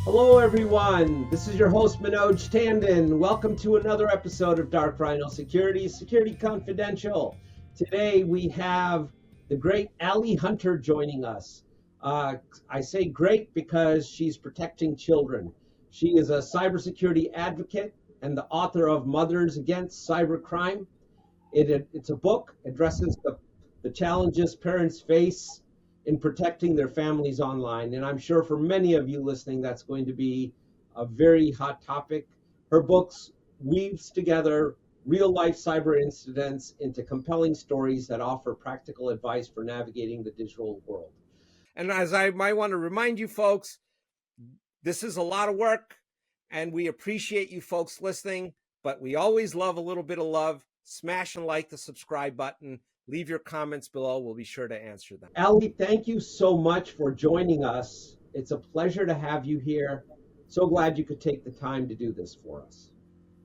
Hello, everyone. This is your host, Manoj Tandon. Welcome to another episode of Dark Rhino Security, Security Confidential. Today we have the great Allie Hunter joining us. I say great because she's protecting children. She is a cybersecurity advocate and the author of Mothers Against Cybercrime. It's a book addresses the challenges parents face in protecting their families online. And I'm sure for many of you listening, that's going to be a very hot topic. Her books weaves together real life cyber incidents into compelling stories that offer practical advice for navigating the digital world. And as I might want to remind you folks, this is a lot of work and we appreciate you folks listening, but we always love a little bit of love. Smash and like the subscribe button. Leave your comments below. We'll be sure to answer them. Allie, thank you so much for joining us. It's a pleasure to have you here. So glad you could take the time to do this for us.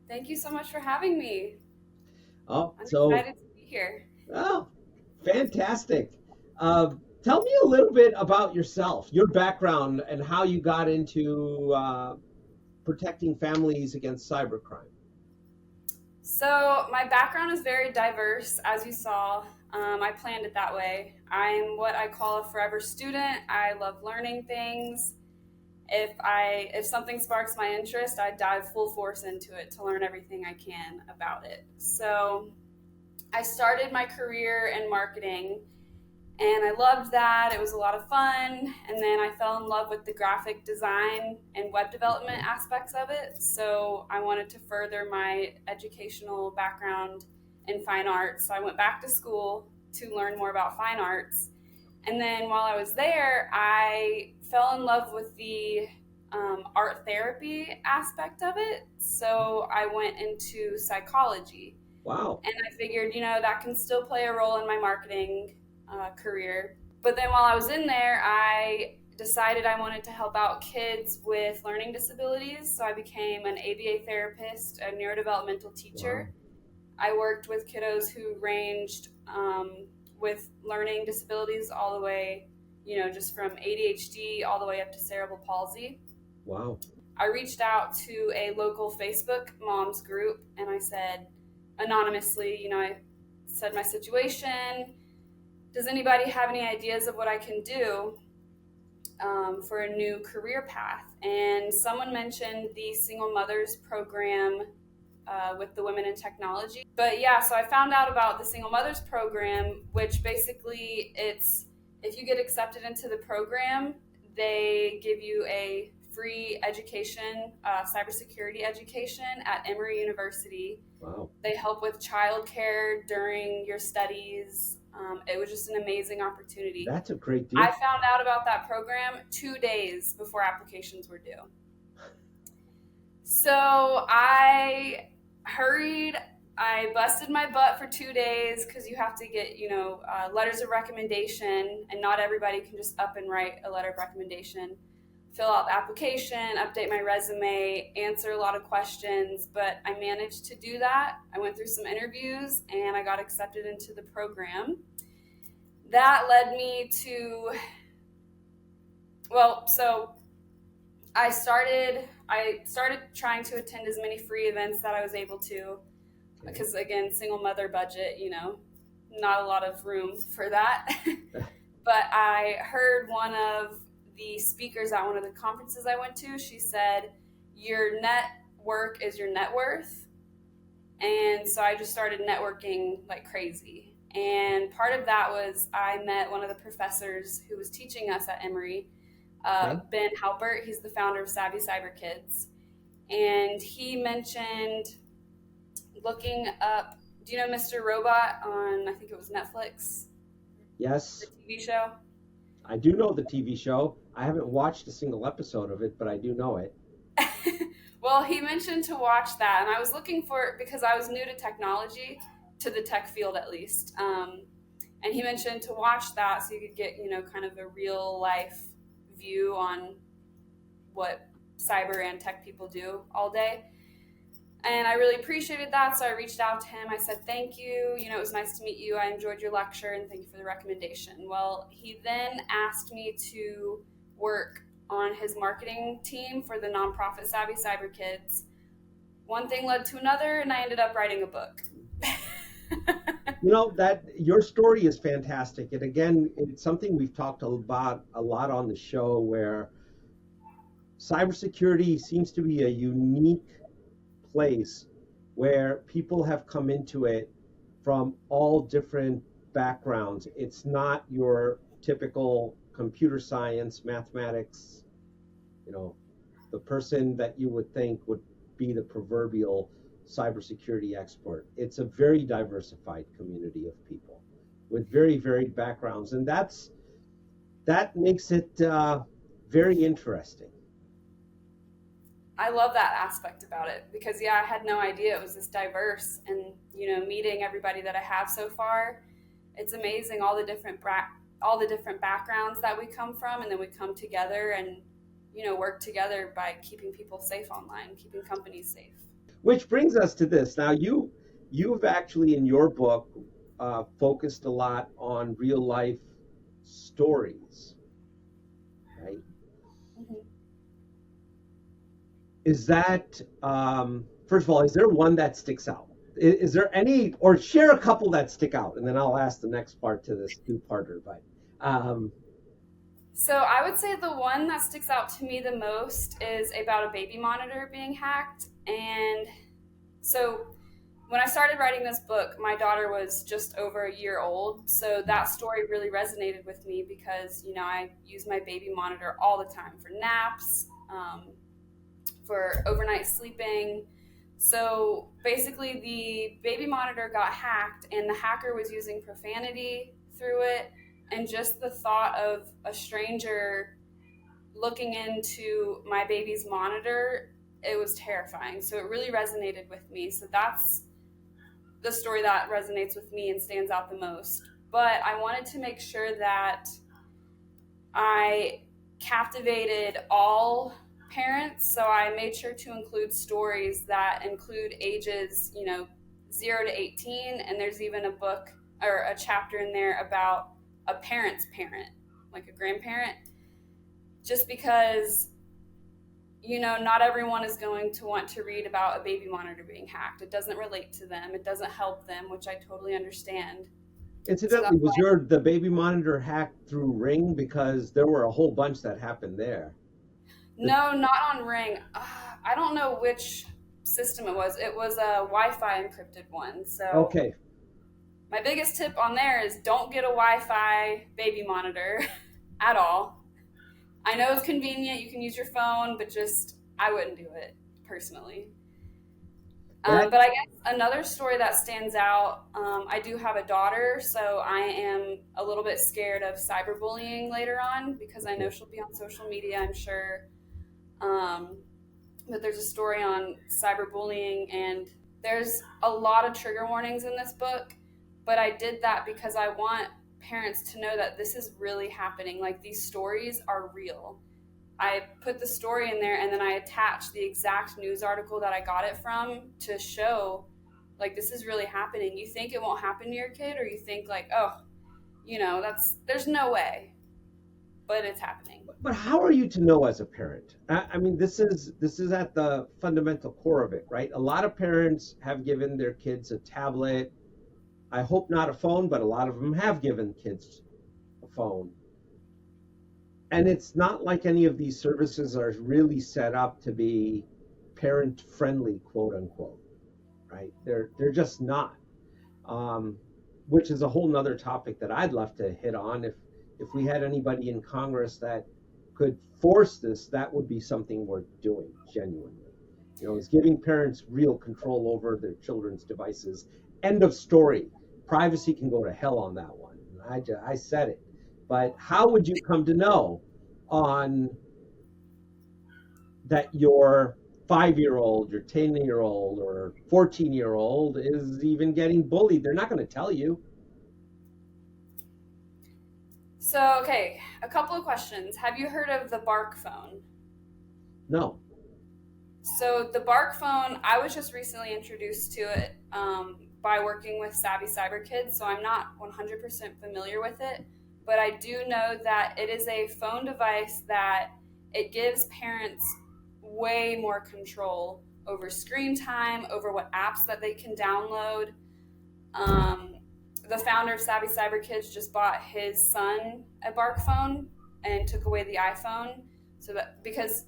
Thank you so much for having me. I'm excited to be here. Oh, fantastic. Tell me a little bit about yourself, your background, and how you got into protecting families against cybercrime. So my background is very diverse, as you saw. I planned it that way. I'm what I call a forever student. I love learning things. If something sparks my interest, I dive full force into it to learn everything I can about it. So I started my career in marketing and I loved that. It was a lot of fun. And then I fell in love with the graphic design and web development aspects of it. So I wanted to further my educational background in fine arts. So I went back to school to learn more about fine arts. And then while I was there, I fell in love with the art therapy aspect of it. So I went into psychology. Wow. And I figured, that can still play a role in my marketing career. But then while I was in there, I decided I wanted to help out kids with learning disabilities. So I became an ABA therapist, a neurodevelopmental teacher. Wow. I worked with kiddos who ranged with learning disabilities all the way, just from ADHD all the way up to cerebral palsy. Wow. I reached out to a local Facebook moms group and I said, anonymously, I said my situation. Does anybody have any ideas of what I can do for a new career path? And someone mentioned the Single Mothers program with the Women in Technology. But yeah, so I found out about the Single Mothers program, which basically if you get accepted into the program, they give you a free education, cybersecurity education at Emory University. Wow. They help with childcare during your studies. It was just an amazing opportunity. That's a great deal. I found out about that program 2 days before applications were due. So I hurried. I busted my butt for 2 days because you have to get, letters of recommendation, and not everybody can just up and write a letter of recommendation. Fill out the application, update my resume, answer a lot of questions, but I managed to do that. I went through some interviews and I got accepted into the program. That led me to, so I started trying to attend as many free events that I was able to, because again, single mother budget, not a lot of room for that. But I heard one of the speakers at one of the conferences I went to, she said, your network is your net worth. And so I just started networking like crazy. And part of that was I met one of the professors who was teaching us at Emory, Ben Halpert. He's the founder of Savvy Cyber Kids. And he mentioned looking up, do you know Mr. Robot on, I think it was Netflix? Yes. The TV show? I do know the TV show. I haven't watched a single episode of it, but I do know it. Well, he mentioned to watch that, and I was looking for it because I was new to technology, to the tech field at least. And he mentioned to watch that so you could get, kind of a real life view on what cyber and tech people do all day. And I really appreciated that, so I reached out to him. I said, thank you. It was nice to meet you. I enjoyed your lecture, and thank you for the recommendation. Well, he then asked me to work on his marketing team for the nonprofit Savvy Cyber Kids. One thing led to another, and I ended up writing a book. That your story is fantastic. And again, it's something we've talked about a lot on the show, where cybersecurity seems to be a unique place where people have come into it from all different backgrounds. It's not your typical computer science, mathematics, the person that you would think would be the proverbial cybersecurity expert. It's a very diversified community of people with very varied backgrounds, and that makes it very interesting. I love that aspect about it because I had no idea it was this diverse, and meeting everybody that I have so far, it's amazing all the different backgrounds that we come from, and then we come together and work together by keeping people safe online, keeping companies safe. Which brings us to this. Now, you've actually in your book focused a lot on real life stories, right? Mm-hmm. Is that first of all, is there one that sticks out? Is there any, or share a couple that stick out, and then I'll ask the next part to this two-parter. But so I would say the one that sticks out to me the most is about a baby monitor being hacked. And so when I started writing this book, my daughter was just over a year old. So that story really resonated with me because, I use my baby monitor all the time for naps, for overnight sleeping. So basically the baby monitor got hacked, and the hacker was using profanity through it. And just the thought of a stranger looking into my baby's monitor, it was terrifying. So it really resonated with me. So that's the story that resonates with me and stands out the most. But I wanted to make sure that I captivated all parents. So I made sure to include stories that include ages, 0 to 18. And there's even a book or a chapter in there about a parent's parent, like a grandparent, just because, not everyone is going to want to read about a baby monitor being hacked. It doesn't relate to them. It doesn't help them, which I totally understand. Incidentally, was the baby monitor hacked through Ring? Because there were a whole bunch that happened there. No, not on Ring. I don't know which system it was. It was a Wi-Fi encrypted one. So okay. My biggest tip on there is don't get a Wi-Fi baby monitor at all. I know it's convenient. You can use your phone, but I wouldn't do it personally. But I guess another story that stands out, I do have a daughter, so I am a little bit scared of cyberbullying later on because I know she'll be on social media, I'm sure. But there's a story on cyberbullying, and there's a lot of trigger warnings in this book. But I did that because I want parents to know that this is really happening. Like, these stories are real. I put the story in there, and then I attached the exact news article that I got it from to show, like, this is really happening. You think it won't happen to your kid, or you think, like, there's no way. But it's happening. But how are you to know as a parent? I mean, this is at the fundamental core of it, right? A lot of parents have given their kids a tablet. I hope not a phone, but a lot of them have given kids a phone. And it's not like any of these services are really set up to be parent friendly, quote unquote, right? They're just not, which is a whole nother topic that I'd love to hit on. If we had anybody in Congress that could force this, that would be something worth doing, genuinely. Is giving parents real control over their children's devices. End of story. Privacy can go to hell on that one. I said it. But how would you come to know on that your 5-year-old, your 10-year-old, or 14-year-old is even getting bullied? They're not going to tell you. So, okay, a couple of questions. Have you heard of the Bark phone? No. So the Bark phone, I was just recently introduced to it by working with Savvy Cyber Kids, so I'm not 100% familiar with it, but I do know that it is a phone device that it gives parents way more control over screen time, over what apps that they can download. Um, the founder of Savvy Cyber Kids just bought his son a Bark phone and took away the iPhone. So that, because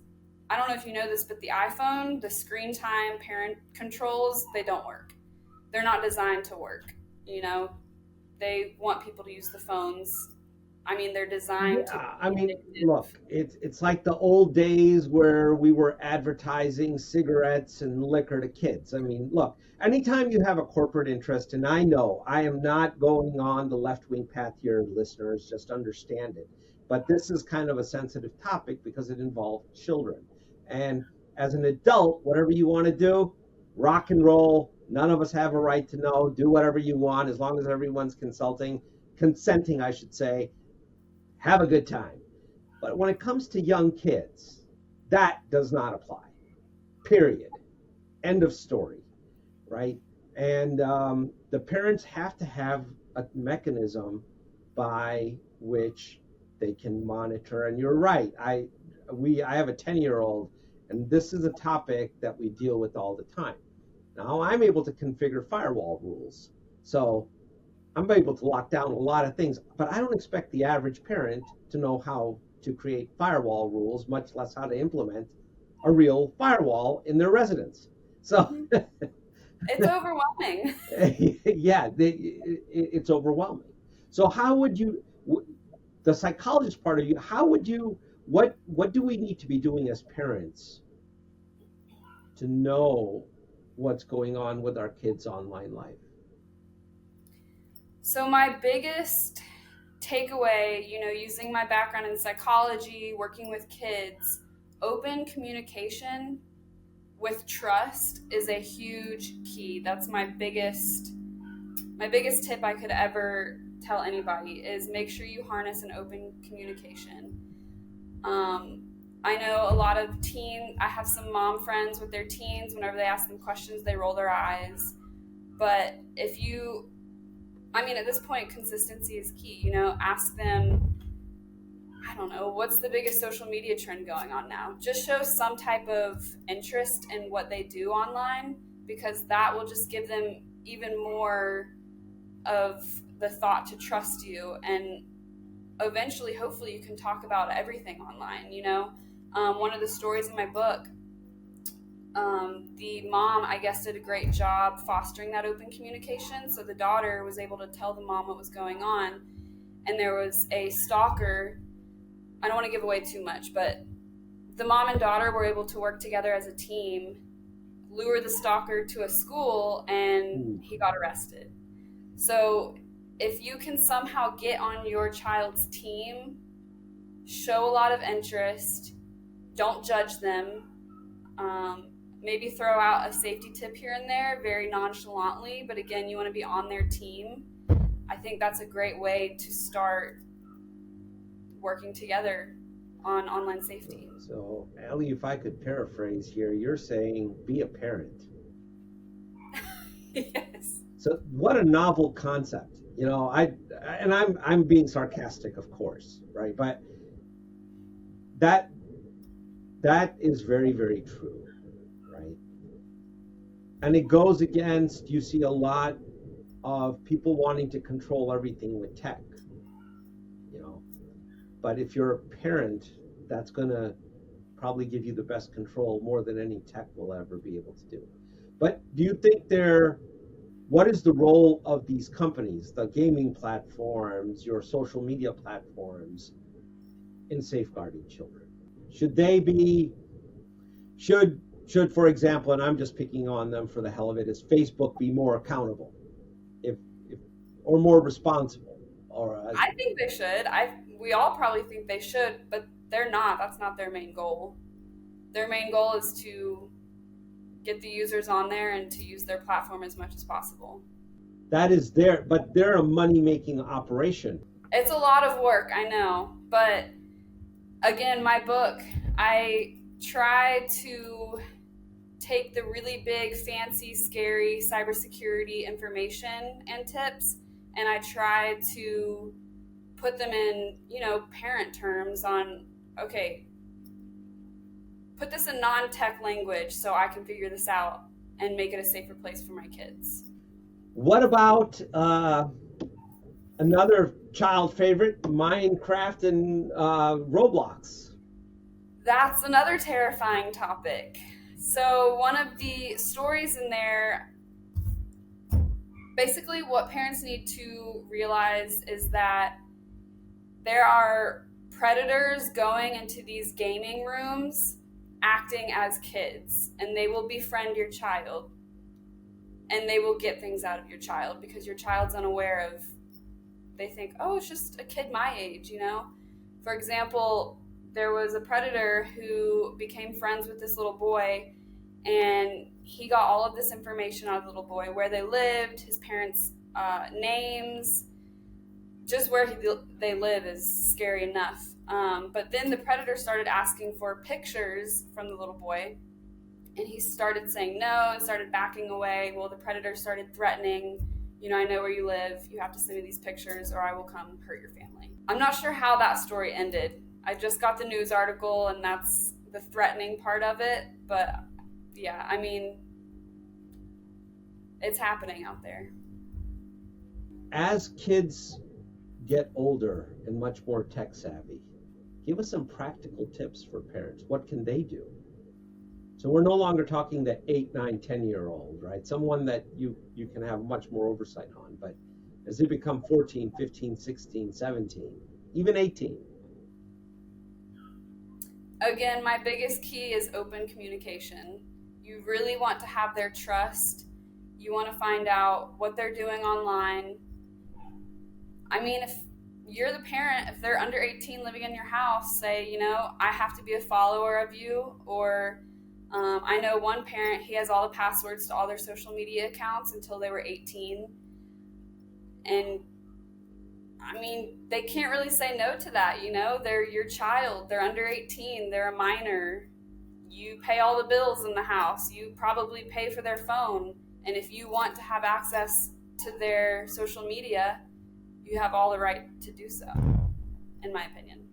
I don't know if you know this, but the iPhone, the screen time parent controls, they don't work. They're not designed to work. You know, they want people to use the phones. I mean, they're designed to Yeah, I be mean, addictive. look, it's like the old days where we were advertising cigarettes and liquor to kids. I mean, look, anytime you have a corporate interest, and I know I am not going on the left-wing path here, listeners, just understand it. But this is kind of a sensitive topic because it involves children. And as an adult, whatever you want to do, rock and roll. None of us have a right to know. Do whatever you want as long as everyone's consenting, I should say. Have a good time. But when it comes to young kids, that does not apply. Period. End of story. Right? And the parents have to have a mechanism by which they can monitor. And you're right. I have a 10-year-old, and this is a topic that we deal with all the time. Now I'm able to configure firewall rules. So I'm able to lock down a lot of things, but I don't expect the average parent to know how to create firewall rules, much less how to implement a real firewall in their residence. So, Mhm. It's overwhelming. yeah, it's overwhelming. So, how would you, the psychologist part of you, how would you, what do we need to be doing as parents to know what's going on with our kids' online life? So my biggest takeaway, using my background in psychology, working with kids, open communication with trust is a huge key. That's my biggest tip I could ever tell anybody is make sure you harness an open communication. Um, I know a lot of I have some mom friends with their teens. Whenever they ask them questions, they roll their eyes. But at this point, consistency is key. Ask them, I don't know, what's the biggest social media trend going on now? Just show some type of interest in what they do online because that will just give them even more of the thought to trust you. And eventually, hopefully, you can talk about everything online. One of the stories in my book, the mom, I guess, did a great job fostering that open communication. So the daughter was able to tell the mom what was going on. And there was a stalker. I don't want to give away too much, but the mom and daughter were able to work together as a team, lure the stalker to a school, and Hmm. he got arrested. So if you can somehow get on your child's team, show a lot of interest, don't judge them, maybe throw out a safety tip here and there very nonchalantly, but again, you want to be on their team. I think that's a great way to start working together on online safety. So, Allie, if I could paraphrase here, you're saying be a parent. Yes. So, what a novel concept. I'm being sarcastic, of course, right? But that that is very, very true, right? And it goes against, you see a lot of people wanting to control everything with tech, you know. But if you're a parent, that's going to probably give you the best control more than any tech will ever be able to do. But do you think what is the role of these companies, the gaming platforms, your social media platforms, in safeguarding children? Should they be, should, for example, and I'm just picking on them for the hell of it, is Facebook be more accountable, if, if or more responsible, or I think they should. We all probably think they should, but they're not. That's not their main goal. Their main goal is to get the users on there and to use their platform as much as possible. that is their, but they're a money making operation. It's a lot of work, I know, but again, my book, I try to take the really big, fancy, scary cybersecurity information and tips, and I try to put them in, parent terms on, okay, put this in non-tech language so I can figure this out and make it a safer place for my kids. What about another child favorite, Minecraft and Roblox? That's another terrifying topic. So, one of the stories in there, basically, what parents need to realize is that there are predators going into these gaming rooms acting as kids, and they will befriend your child, and they will get things out of your child because your child's unaware of, they think, oh, it's just a kid my age, you know? For example, there was a predator who became friends with this little boy, and he got all of this information out of the little boy, where they lived, his parents' names. Just where they live is scary enough. But then the predator started asking for pictures from the little boy, and he started saying no and started backing away. Well, the predator started threatening, you know, I know where you live. You have to send me these pictures or I will come hurt your family. I'm not sure how that story ended. I just got the news article, and that's the threatening part of it. But yeah, I mean, it's happening out there. As kids get older and much more tech savvy, give us some practical tips for parents. What can they do? So we're no longer talking the 8, 9, 10-year-old, right? Someone that you can have much more oversight on. But as they become 14, 15, 16, 17, even 18. Again, my biggest key is open communication. You really want to have their trust. You want to find out what they're doing online. I mean, if you're the parent, if they're under 18 living in your house, say, you know, I have to be a follower of you. Or I know one parent, he has all the passwords to all their social media accounts until they were 18. And I mean, they can't really say no to that, you know? They're your child. They're under 18. They're a minor. You pay all the bills in the house. You probably pay for their phone. And if you want to have access to their social media, you have all the right to do so, in my opinion.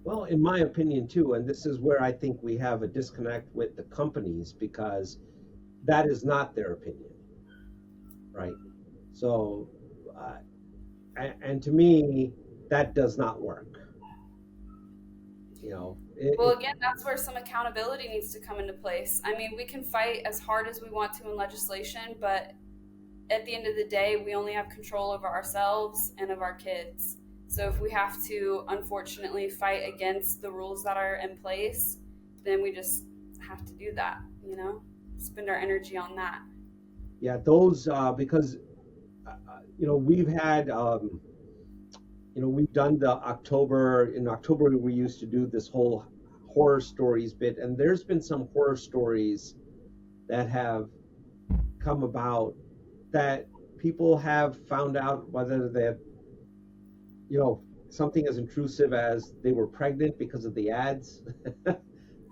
Well, in my opinion too, and this is where I think we have a disconnect with the companies, because that is not their opinion, right? So, and to me, that does not work. You know. Well, again, that's where some accountability needs to come into place. I mean, we can fight as hard as we want to in legislation, but at the end of the day, we only have control over ourselves and of our kids. So if we have to, unfortunately, fight against the rules that are in place, then we just have to do that, you know, spend our energy on that. Yeah, those, because, you know, we've had, you know, we've done in October, we used to do this whole horror stories bit, and there's been some horror stories that have come about that people have found out, whether that, you know, something as intrusive as they were pregnant because of the ads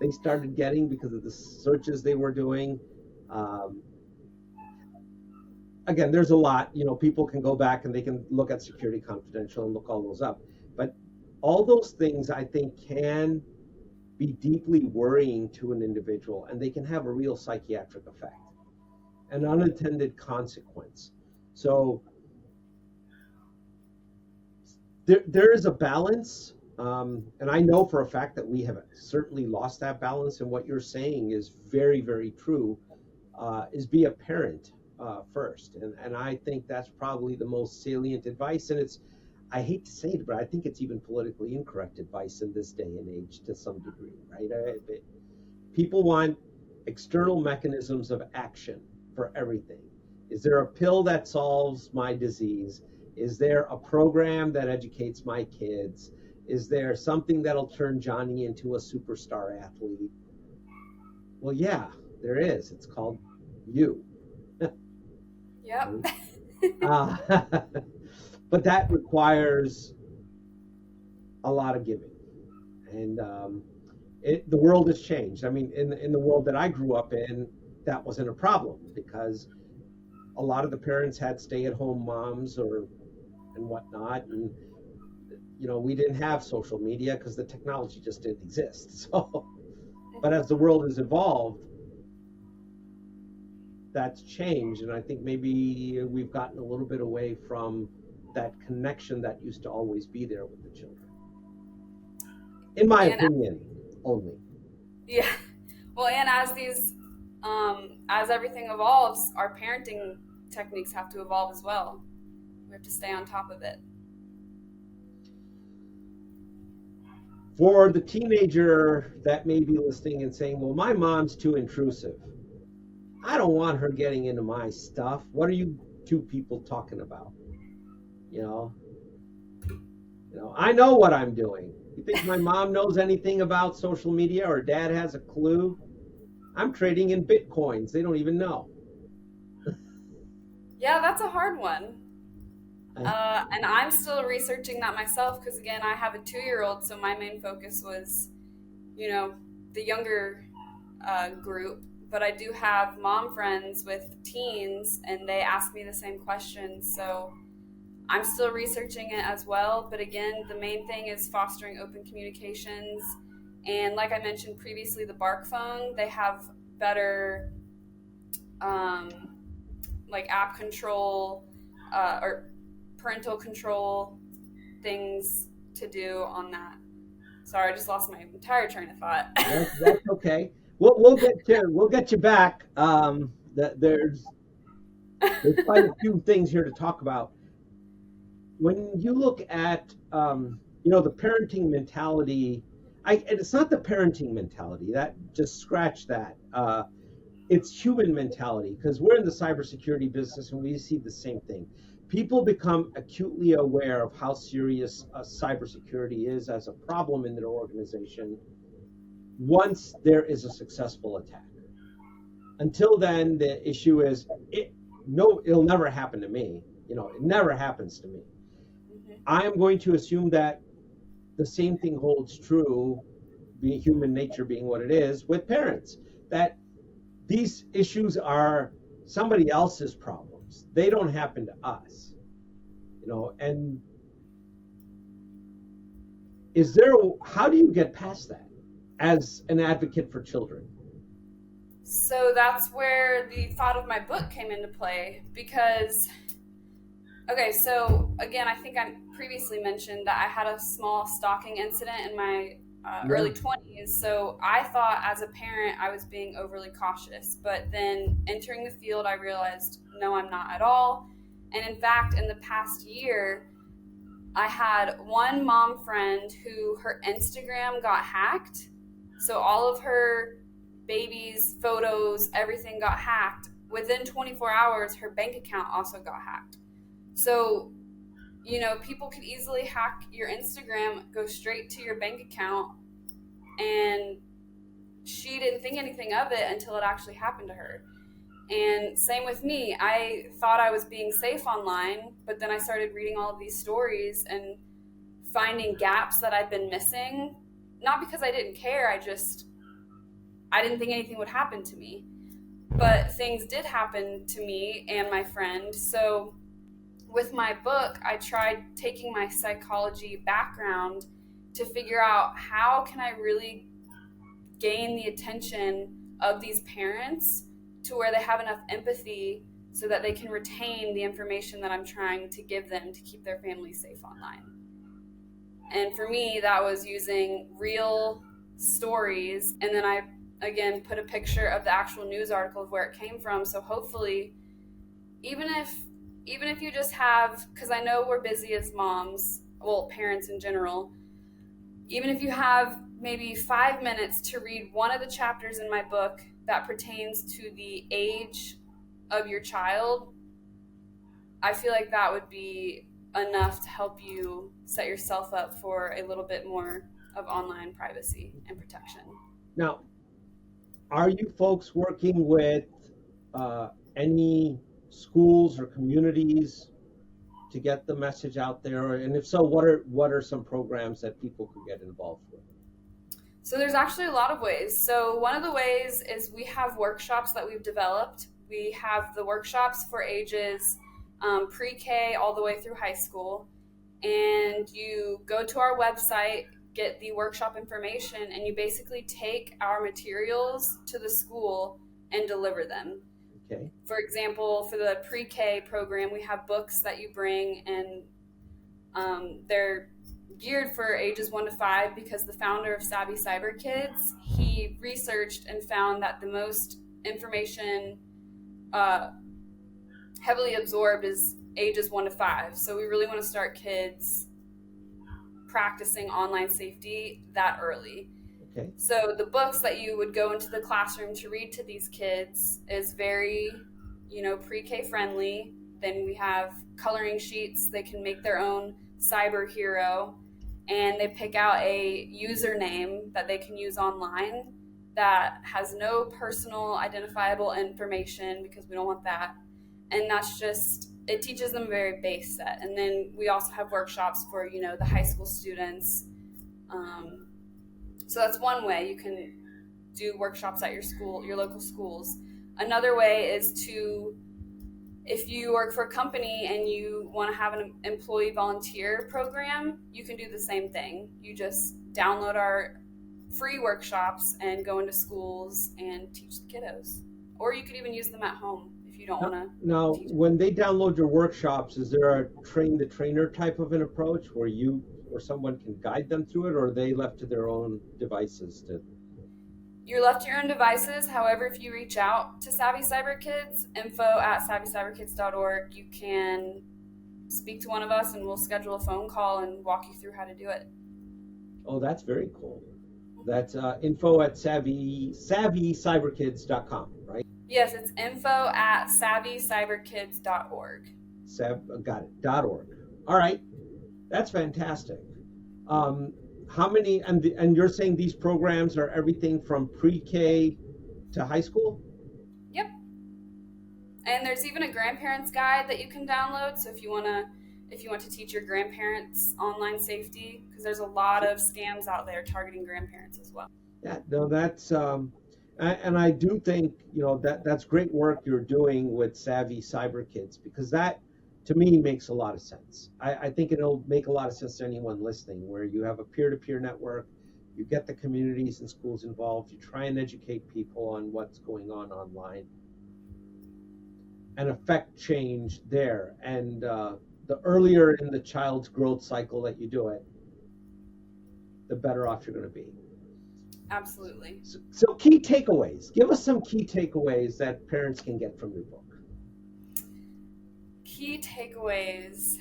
they started getting because of the searches they were doing. Again, there's a lot, you know, people can go back and they can look at Security Confidential and look all those up. But all those things, I think, can be deeply worrying to an individual, and they can have a real psychiatric effect, an unintended consequence. So there is a balance, and I know for a fact that we have certainly lost that balance. And what you're saying is very, very true. Is be a parent first, and I think that's probably the most salient advice. And it's, I hate to say it, but I think it's even politically incorrect advice in this day and age to some degree, right? People want external mechanisms of action for everything. Is there a pill that solves my disease? Is there a program that educates my kids? Is there something that'll turn Johnny into a superstar athlete? Well, yeah, there is. It's called you. Yep. But that requires a lot of giving. And the world has changed. I mean, in the world that I grew up in, that wasn't a problem, because a lot of the parents had stay-at-home moms and whatnot, and you know, we didn't have social media because the technology just didn't exist. So But as the world has evolved, that's changed. And I think maybe we've gotten a little bit away from that connection that used to always be there with the children. In my And opinion, only. yeah, well, and as everything evolves, our parenting techniques have to evolve as well. We have to stay on top of it. For the teenager that may be listening and saying, well, my mom's too intrusive. I don't want her getting into my stuff. What are you two people talking about? You know, I know what I'm doing. You think my mom knows anything about social media or dad has a clue? I'm trading in Bitcoins. They don't even know. Yeah, that's a hard one. And I'm still researching that myself because, again, I have a 2-year-old, so my main focus was, the younger group. But I do have mom friends with teens, and they ask me the same questions. So I'm still researching it as well. But again, the main thing is fostering open communications. And like I mentioned previously, the Bark phone, they have better like app control or parental control things to do on that. Sorry, I just lost my entire train of thought. That's okay. We'll get you back. There's quite a few things here to talk about. When you look at the parenting mentality, and it's not the parenting mentality. That just scratch that. It's human mentality because we're in the cybersecurity business and we see the same thing. People become acutely aware of how serious cybersecurity is as a problem in their organization once there is a successful attack. Until then, the issue is it'll never happen to me. It never happens to me. I am going to assume that the same thing holds true, being human nature being what it is, with parents, that these issues are somebody else's problems. They don't happen to us. And how do you get past that as an advocate for children? So that's where the thought of my book came into play because, okay, so again, I think I previously mentioned that I had a small stalking incident in my early 20s. So I thought as a parent I was being overly cautious, but then entering the field I realized no, I'm not at all. And in fact, in the past year, I had one mom friend who her Instagram got hacked. So all of her babies, photos, everything got hacked. Within 24 hours, her bank account also got hacked. So, people could easily hack your Instagram, go straight to your bank account, and she didn't think anything of it until it actually happened to her. And same with me. I thought I was being safe online, but then I started reading all of these stories and finding gaps that I've been missing. Not because I didn't care, I didn't think anything would happen to me. But things did happen to me and my friend. So with my book, I tried taking my psychology background to figure out how can I really gain the attention of these parents to where they have enough empathy so that they can retain the information that I'm trying to give them to keep their family safe online. And for me, that was using real stories. And then I, again, put a picture of the actual news article of where it came from. So hopefully, even if you just have, because I know we're busy as moms, well, parents in general, even if you have maybe 5 minutes to read one of the chapters in my book that pertains to the age of your child, I feel like that would be enough to help you set yourself up for a little bit more of online privacy and protection. Now, are you folks working with any schools or communities to get the message out there? And if so, what are some programs that people could get involved with? So there's actually a lot of ways. So one of the ways is we have workshops that we've developed. We have the workshops for ages pre-K all the way through high school. And you go to our website, get the workshop information, and you basically take our materials to the school and deliver them. Okay. For example, for the pre-K program, we have books that you bring, and they're geared for ages 1 to 5 because the founder of Savvy Cyber Kids, he researched and found that the most information heavily absorbed is ages 1 to 5. So we really want to start kids practicing online safety that early. Okay. So the books that you would go into the classroom to read to these kids is very, pre-K friendly. Then we have coloring sheets. They can make their own cyber hero, and they pick out a username that they can use online that has no personal identifiable information, because we don't want that. And that's just, it teaches them a very base set. And then we also have workshops for, the high school students. So that's one way you can do workshops at your school, your local schools. Another way is to, if you work for a company and you want to have an employee volunteer program, you can do the same thing. You just download our free workshops and go into schools and teach the kiddos. Or you could even use them at home if you don't want to. Now, when they download your workshops, is there a train the trainer type of an approach where you or someone can guide them through it, or are they left to their own devices to? You're left to your own devices. However, if you reach out to Savvy Cyber Kids, info@savvycyberkids.org, you can speak to one of us and we'll schedule a phone call and walk you through how to do it. Oh, that's very cool. That's info@savvycyberkids.com, right? Yes, it's info@savvycyberkids.org. Got it. .org. All right, that's fantastic. How many? And you're saying these programs are everything from pre-K to high school? Yep. And there's even a grandparents guide that you can download. So if you want to teach your grandparents online safety, because there's a lot of scams out there targeting grandparents as well. Yeah, no, that's and I do think that's great work you're doing with Savvy Cyber Kids, because that to me makes a lot of sense. I think it'll make a lot of sense to anyone listening, where you have a peer-to-peer network, you get the communities and schools involved, you try and educate people on what's going on online and affect change there. And the earlier in the child's growth cycle that you do it, the better off you're going to be. Absolutely. So key takeaways. Give us some key takeaways that parents can get from your book. Key takeaways.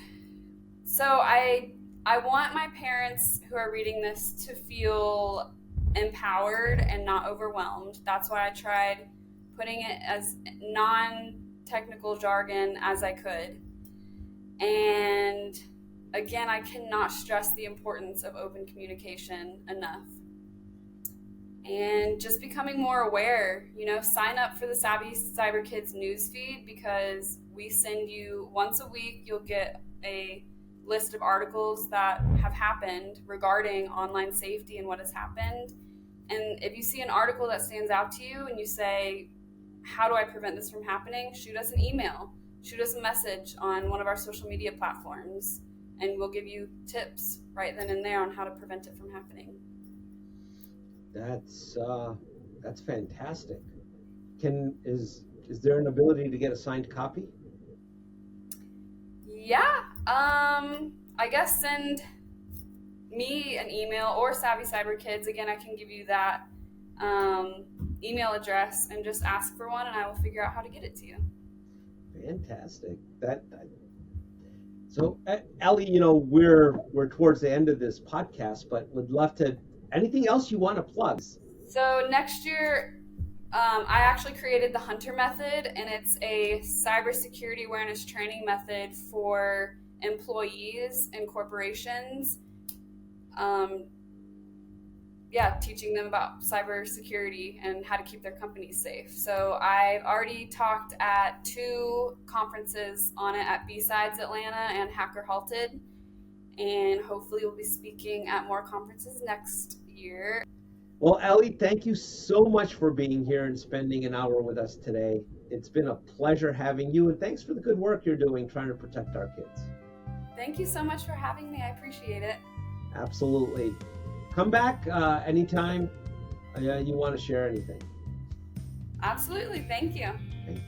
So I want my parents who are reading this to feel empowered and not overwhelmed. That's why I tried putting it as non-technical jargon as I could. And again, I cannot stress the importance of open communication enough. And just becoming more aware, sign up for the Savvy Cyber Kids newsfeed, because we send you once a week, you'll get a list of articles that have happened regarding online safety and what has happened. And if you see an article that stands out to you and you say, how do I prevent this from happening? Shoot us an email, shoot us a message on one of our social media platforms, and we'll give you tips right then and there on how to prevent it from happening. That's fantastic. Is there an ability to get a signed copy? Yeah. I guess send me an email, or Savvy Cyber Kids. Again, I can give you that email address and just ask for one, and I will figure out how to get it to you. Fantastic. So, Allie, we're towards the end of this podcast, but would love to. Anything else you want to plug? So next year, I actually created the Hunter method, and it's a cybersecurity awareness training method for employees and corporations. Teaching them about cybersecurity and how to keep their companies safe. So I've already talked at 2 conferences on it, at B-Sides Atlanta and Hacker Halted. And hopefully we'll be speaking at more conferences next year. Well, Allie, thank you so much for being here and spending an hour with us today. It's been a pleasure having you, and thanks for the good work you're doing trying to protect our kids. Thank you so much for having me. I appreciate it. Absolutely. Come back anytime you want to share anything. Absolutely. Thank you. Okay.